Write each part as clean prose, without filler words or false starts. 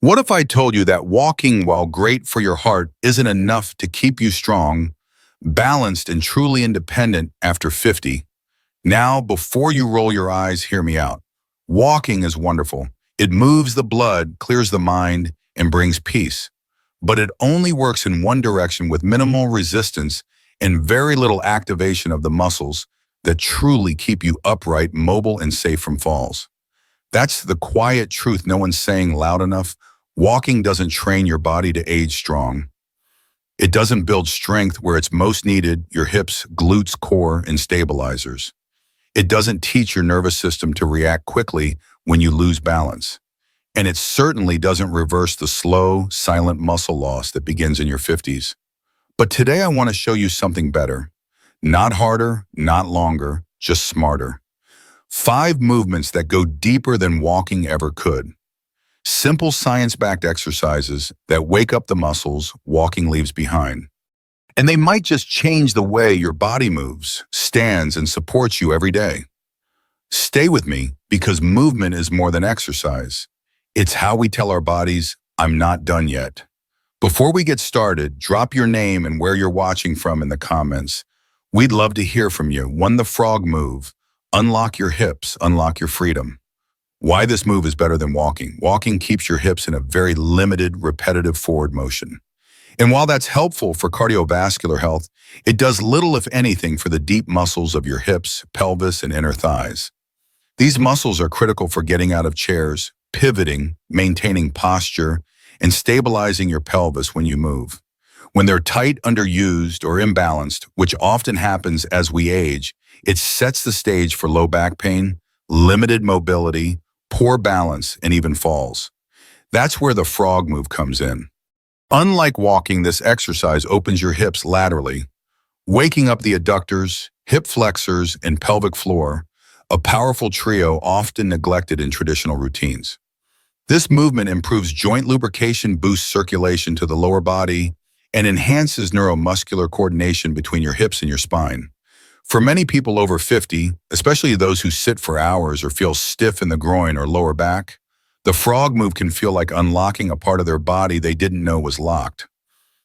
What if I told you that walking, while great for your heart, isn't enough to keep you strong, balanced, and truly independent after 50? Now, before you roll your eyes, hear me out. Walking is wonderful. It moves the blood, clears the mind, and brings peace. But it only works in one direction with minimal resistance and very little activation of the muscles that truly keep you upright, mobile, and safe from falls. That's the quiet truth no one's saying loud enough. Walking doesn't train your body to age strong. It doesn't build strength where it's most needed, your hips, glutes, core, and stabilizers. It doesn't teach your nervous system to react quickly when you lose balance. And it certainly doesn't reverse the slow, silent muscle loss that begins in your 50s. But today I want to show you something better. Not harder, not longer, just smarter. 5 movements that go deeper than walking ever could. Simple science-backed exercises that wake up the muscles walking leaves behind. And they might just change the way your body moves, stands, and supports you every day. Stay with me because movement is more than exercise. It's how we tell our bodies, I'm not done yet. Before we get started, drop your name and where you're watching from in the comments. We'd love to hear from you. 1. The frog move. Unlock your hips, unlock your freedom. Why this move is better than walking. Walking keeps your hips in a very limited, repetitive forward motion. And while that's helpful for cardiovascular health, it does little, if anything, for the deep muscles of your hips, pelvis, and inner thighs. These muscles are critical for getting out of chairs, pivoting, maintaining posture, and stabilizing your pelvis when you move. When they're tight, underused, or imbalanced, which often happens as we age, it sets the stage for low back pain, limited mobility, poor balance, and even falls. That's where the frog move comes in. Unlike walking, this exercise opens your hips laterally, waking up the adductors, hip flexors, and pelvic floor, a powerful trio often neglected in traditional routines. This movement improves joint lubrication, boosts circulation to the lower body, and enhances neuromuscular coordination between your hips and your spine. For many people over 50, especially those who sit for hours or feel stiff in the groin or lower back, the frog move can feel like unlocking a part of their body they didn't know was locked.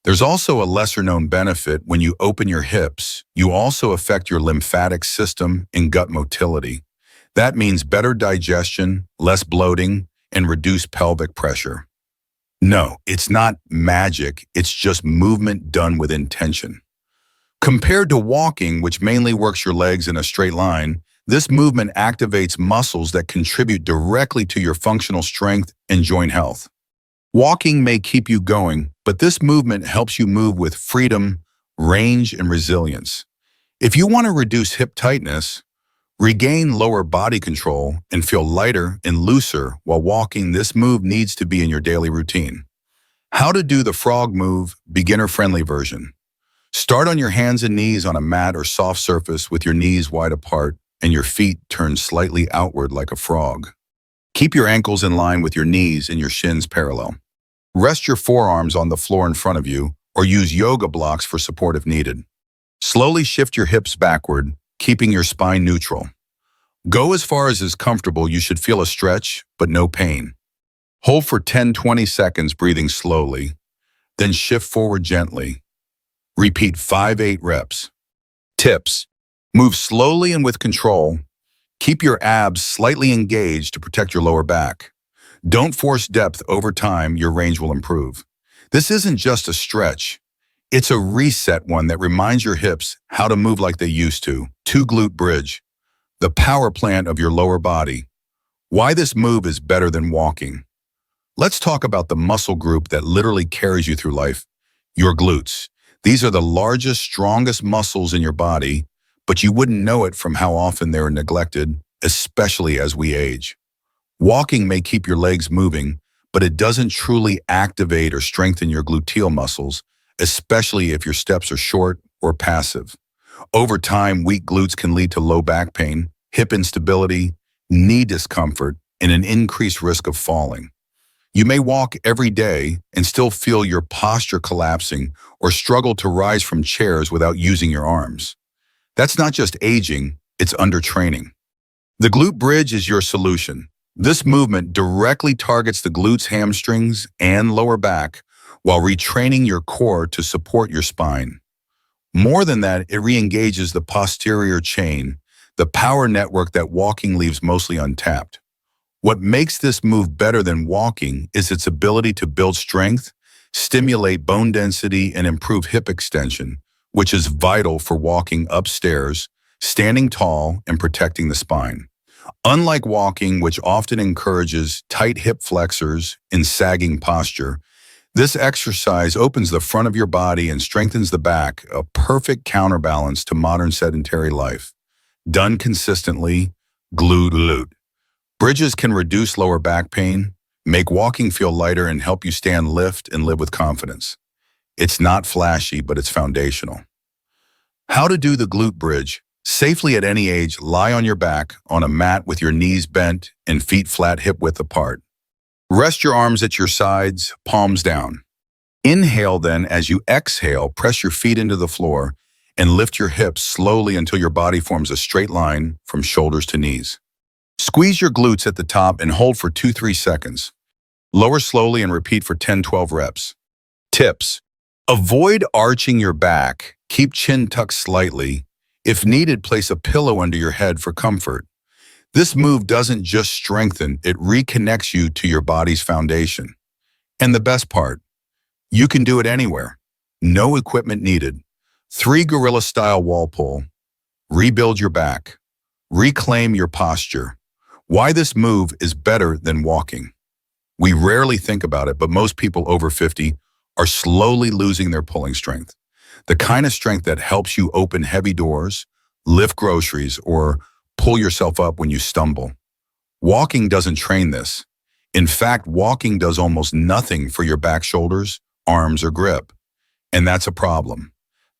There's also a lesser-known benefit. When you open your hips, you also affect your lymphatic system and gut motility. That means better digestion, less bloating, and reduced pelvic pressure. No, it's not magic, it's just movement done with intention. Compared to walking, which mainly works your legs in a straight line, this movement activates muscles that contribute directly to your functional strength and joint health. Walking may keep you going, but this movement helps you move with freedom, range, and resilience. If you want to reduce hip tightness, regain lower body control, and feel lighter and looser while walking, this move needs to be in your daily routine. How to do the frog move, beginner-friendly version. Start on your hands and knees on a mat or soft surface with your knees wide apart and your feet turned slightly outward like a frog. Keep your ankles in line with your knees and your shins parallel. Rest your forearms on the floor in front of you or use yoga blocks for support if needed. Slowly shift your hips backward, keeping your spine neutral. Go as far as is comfortable. You should feel a stretch, but no pain. Hold for 10-20 seconds, breathing slowly, then shift forward gently. Repeat 5-8 reps. Tips: move slowly and with control. Keep your abs slightly engaged to protect your lower back. Don't force depth. Over time, your range will improve. This isn't just a stretch. It's a reset one that reminds your hips how to move like they used to. 2. Glute bridge, the power plant of your lower body. Why this move is better than walking. Let's talk about the muscle group that literally carries you through life, your glutes. These are the largest, strongest muscles in your body, but you wouldn't know it from how often they're neglected, especially as we age. Walking may keep your legs moving, but it doesn't truly activate or strengthen your gluteal muscles, especially if your steps are short or passive. Over time, weak glutes can lead to low back pain, hip instability, knee discomfort, and an increased risk of falling. You may walk every day and still feel your posture collapsing or struggle to rise from chairs without using your arms. That's not just aging, it's undertraining. The glute bridge is your solution. This movement directly targets the glutes, hamstrings, and lower back while retraining your core to support your spine. More than that, it re-engages the posterior chain, the power network that walking leaves mostly untapped. What makes this move better than walking is its ability to build strength, stimulate bone density, and improve hip extension, which is vital for walking upstairs, standing tall, and protecting the spine. Unlike walking, which often encourages tight hip flexors and sagging posture, this exercise opens the front of your body and strengthens the back, a perfect counterbalance to modern sedentary life. Done consistently, glute. Bridges can reduce lower back pain, make walking feel lighter, and help you stand, lift, and live with confidence. It's not flashy, but it's foundational. How to do the glute bridge. Safely at any age, lie on your back on a mat with your knees bent and feet flat, hip width apart. Rest your arms at your sides, palms down. Inhale then. As you exhale, press your feet into the floor and lift your hips slowly until your body forms a straight line from shoulders to knees. Squeeze your glutes at the top and hold for 2-3 seconds. Lower slowly and repeat for 10-12 reps. Tips. Avoid arching your back. Keep chin tucked slightly. If needed, place a pillow under your head for comfort. This move doesn't just strengthen, it reconnects you to your body's foundation. And the best part, you can do it anywhere. No equipment needed. 3 gorilla-style wall pull. Rebuild your back. Reclaim your posture. Why this move is better than walking. We rarely think about it, but most people over 50 are slowly losing their pulling strength. The kind of strength that helps you open heavy doors, lift groceries, or pull yourself up when you stumble. Walking doesn't train this. In fact, walking does almost nothing for your back, shoulders, arms, or grip. And that's a problem.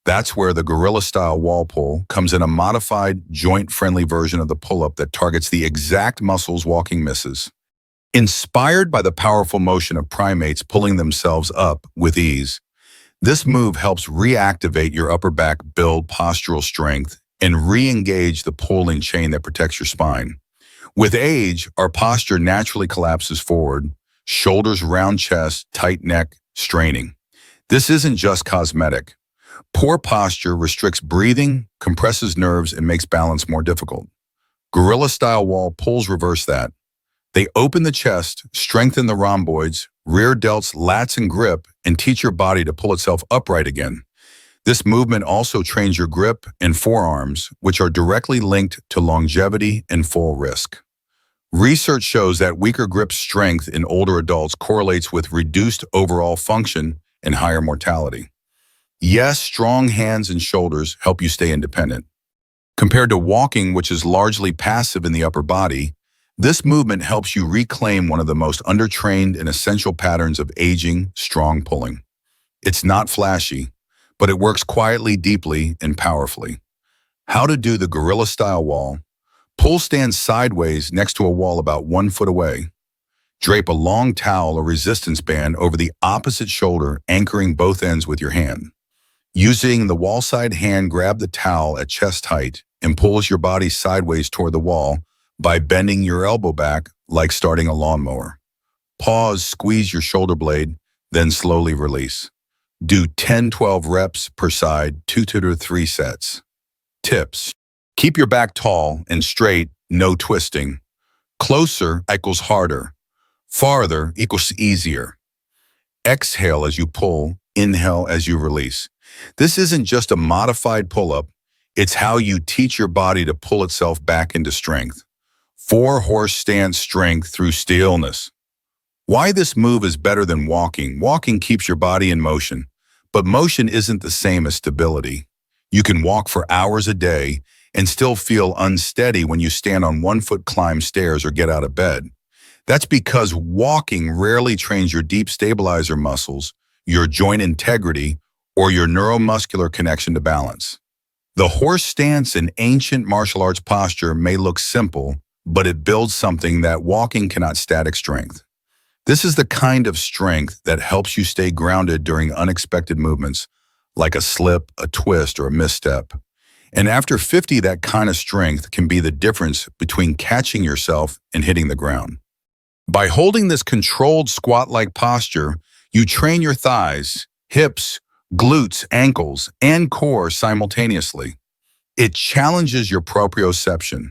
That's where the gorilla-style wall pull comes in, a modified, joint-friendly version of the pull-up that targets the exact muscles walking misses. Inspired by the powerful motion of primates pulling themselves up with ease, this move helps reactivate your upper back, build postural strength, and re-engage the pulling chain that protects your spine. With age, our posture naturally collapses forward, shoulders, round chest, tight neck, straining. This isn't just cosmetic. Poor posture restricts breathing, compresses nerves, and makes balance more difficult. Gorilla-style wall pulls reverse that. They open the chest, strengthen the rhomboids, rear delts, lats, and grip, and teach your body to pull itself upright again. This movement also trains your grip and forearms, which are directly linked to longevity and full risk. Research shows that weaker grip strength in older adults correlates with reduced overall function and higher mortality. Yes, strong hands and shoulders help you stay independent. Compared to walking, which is largely passive in the upper body, this movement helps you reclaim one of the most undertrained and essential patterns of aging, strong pulling. It's not flashy, but it works quietly, deeply, and powerfully. How to do the gorilla-style wall. Pull stand sideways next to a wall about 1 foot away. Drape a long towel or resistance band over the opposite shoulder, anchoring both ends with your hand. Using the wall side hand, grab the towel at chest height and pulls your body sideways toward the wall by bending your elbow back like starting a lawnmower. Pause, squeeze your shoulder blade, then slowly release. Do 10-12 reps per side, 2 to 3 sets. Tips. Keep your back tall and straight, no twisting. Closer equals harder. Farther equals easier. Exhale as you pull, inhale as you release. This isn't just a modified pull-up, it's how you teach your body to pull itself back into strength. 4-horse stance strength through stillness. Why this move is better than walking. Walking keeps your body in motion, but motion isn't the same as stability. You can walk for hours a day and still feel unsteady when you stand on 1 foot, climb stairs, or get out of bed. That's because walking rarely trains your deep stabilizer muscles, your joint integrity, or your neuromuscular connection to balance. The horse stance in ancient martial arts posture may look simple, but it builds something that walking cannot: static strength. This is the kind of strength that helps you stay grounded during unexpected movements, like a slip, a twist, or a misstep. And after 50, that kind of strength can be the difference between catching yourself and hitting the ground. By holding this controlled squat-like posture, you train your thighs, hips, glutes, ankles, and core simultaneously. It challenges your proprioception,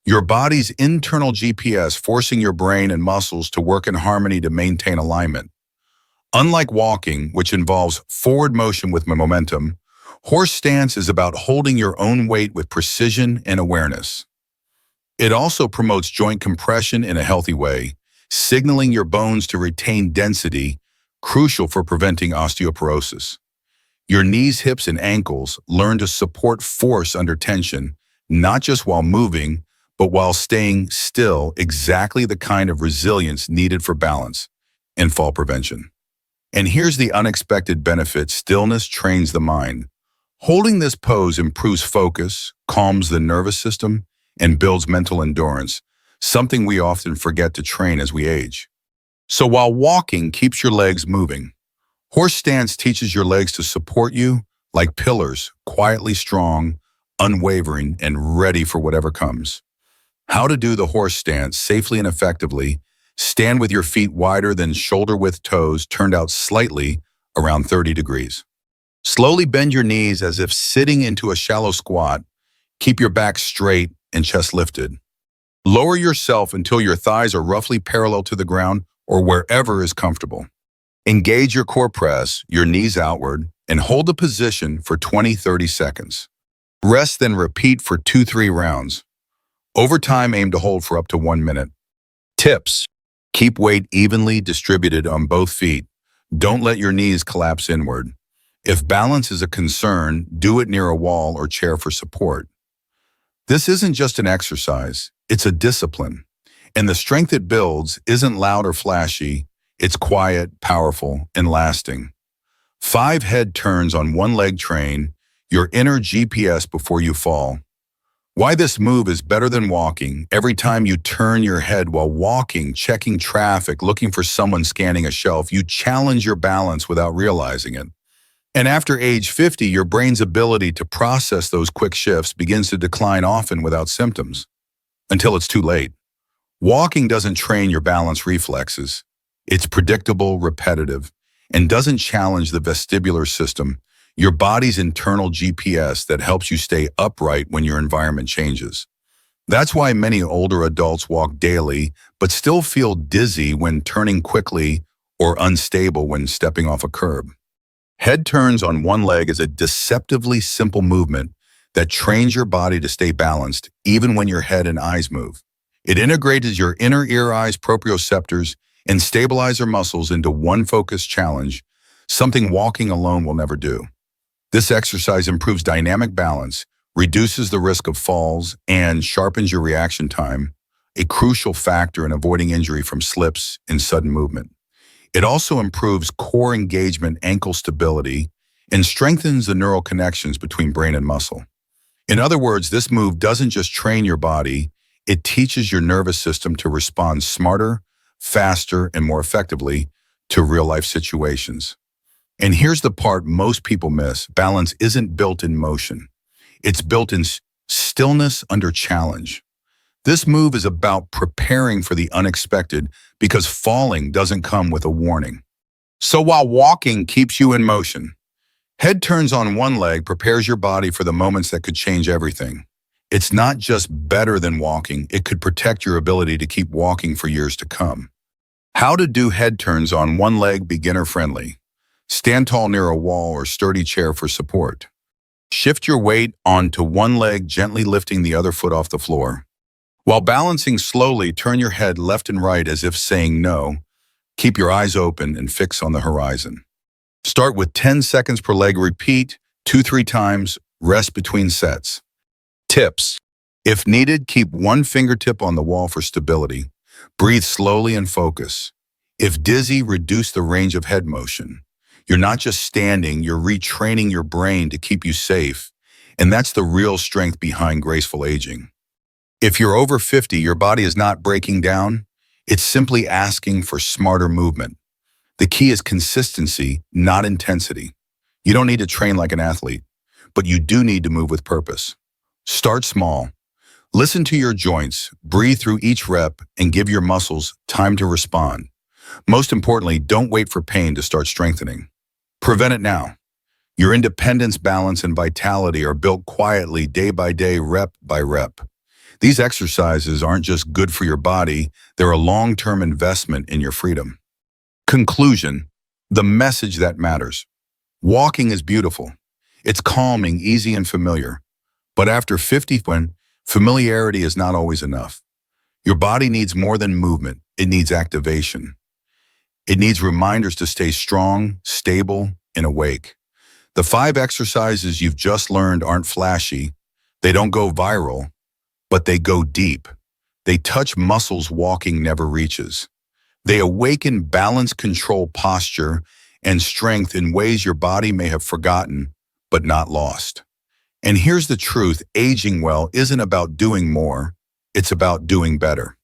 your body's internal GPS, forcing your brain and muscles to work in harmony to maintain alignment. Unlike walking, which involves forward motion with momentum, horse stance is about holding your own weight with precision and awareness. It also promotes joint compression in a healthy way, signaling your bones to retain density, crucial for preventing osteoporosis. Your knees, hips, and ankles learn to support force under tension, not just while moving, but while staying still, exactly the kind of resilience needed for balance and fall prevention. And here's the unexpected benefit: stillness trains the mind. Holding this pose improves focus, calms the nervous system, and builds mental endurance, something we often forget to train as we age. So while walking keeps your legs moving, horse stance teaches your legs to support you like pillars, quietly strong, unwavering, and ready for whatever comes. How to do the horse stance safely and effectively: stand with your feet wider than shoulder-width toes turned out slightly, around 30 degrees. Slowly bend your knees as if sitting into a shallow squat. Keep your back straight and chest lifted. Lower yourself until your thighs are roughly parallel to the ground or wherever is comfortable. Engage your core press, your knees outward, and hold the position for 20-30 seconds. Rest, then repeat for 2-3 rounds. Over time, aim to hold for up to 1 minute. Tips: keep weight evenly distributed on both feet. Don't let your knees collapse inward. If balance is a concern, do it near a wall or chair for support. This isn't just an exercise, it's a discipline. And the strength it builds isn't loud or flashy, it's quiet, powerful, and lasting. 5 head turns on one leg train your inner GPS before you fall. Why this move is better than walking: every time you turn your head while walking, checking traffic, looking for someone, scanning a shelf, you challenge your balance without realizing it. And after age 50, your brain's ability to process those quick shifts begins to decline, often without symptoms, until it's too late. Walking doesn't train your balance reflexes. It's predictable, repetitive, and doesn't challenge the vestibular system, your body's internal GPS that helps you stay upright when your environment changes. That's why many older adults walk daily, but still feel dizzy when turning quickly or unstable when stepping off a curb. Head turns on one leg is a deceptively simple movement that trains your body to stay balanced even when your head and eyes move. It integrates your inner ear-eyes proprioceptors and stabilizer muscles into one focused challenge, something walking alone will never do. This exercise improves dynamic balance, reduces the risk of falls, and sharpens your reaction time, a crucial factor in avoiding injury from slips and sudden movement. It also improves core engagement, ankle stability, and strengthens the neural connections between brain and muscle. In other words, this move doesn't just train your body, it teaches your nervous system to respond smarter, faster, and more effectively to real-life situations. And here's the part most people miss: balance isn't built in motion. It's built in stillness under challenge. This move is about preparing for the unexpected, because falling doesn't come with a warning. So while walking keeps you in motion, head turns on one leg prepares your body for the moments that could change everything. It's not just better than walking, it could protect your ability to keep walking for years to come. How to do head turns on one leg: beginner friendly. Stand tall near a wall or sturdy chair for support. Shift your weight onto one leg, gently lifting the other foot off the floor. While balancing, slowly turn your head left and right as if saying no. Keep your eyes open and fix on the horizon. Start with 10 seconds per leg. Repeat 2-3 times. Rest between sets. Tips: if needed, keep one fingertip on the wall for stability. Breathe slowly and focus. If dizzy, reduce the range of head motion. You're not just standing, you're retraining your brain to keep you safe. And that's the real strength behind graceful aging. If you're over 50, your body is not breaking down. It's simply asking for smarter movement. The key is consistency, not intensity. You don't need to train like an athlete, but you do need to move with purpose. Start small. Listen to your joints, breathe through each rep, and give your muscles time to respond. Most importantly, don't wait for pain to start strengthening. Prevent it now. Your independence, balance, and vitality are built quietly, day by day, rep by rep. These exercises aren't just good for your body, they're a long-term investment in your freedom. Conclusion, the message that matters. Walking is beautiful. It's calming, easy, and familiar. But after 50, when familiarity is not always enough. Your body needs more than movement. It needs activation. It needs reminders to stay strong, stable, and awake. The 5 exercises you've just learned aren't flashy. They don't go viral, but they go deep. They touch muscles walking never reaches. They awaken balance, control, posture, and strength in ways your body may have forgotten, but not lost. And here's the truth, aging well isn't about doing more, it's about doing better.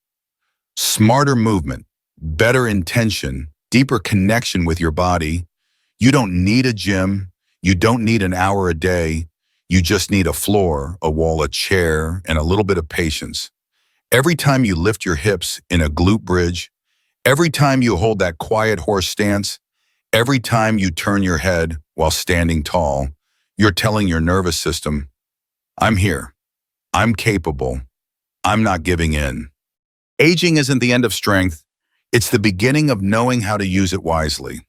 Smarter movement, better intention, deeper connection with your body. You don't need a gym, you don't need an hour a day, you just need a floor, a wall, a chair, and a little bit of patience. Every time you lift your hips in a glute bridge, every time you hold that quiet horse stance, every time you turn your head while standing tall, you're telling your nervous system, I'm here, I'm capable, I'm not giving in. Aging isn't the end of strength, it's the beginning of knowing how to use it wisely.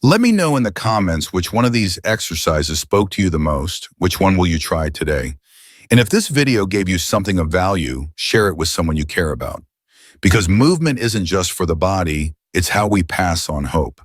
Let me know in the comments which one of these exercises spoke to you the most, which one will you try today? And if this video gave you something of value, share it with someone you care about. Because movement isn't just for the body, it's how we pass on hope.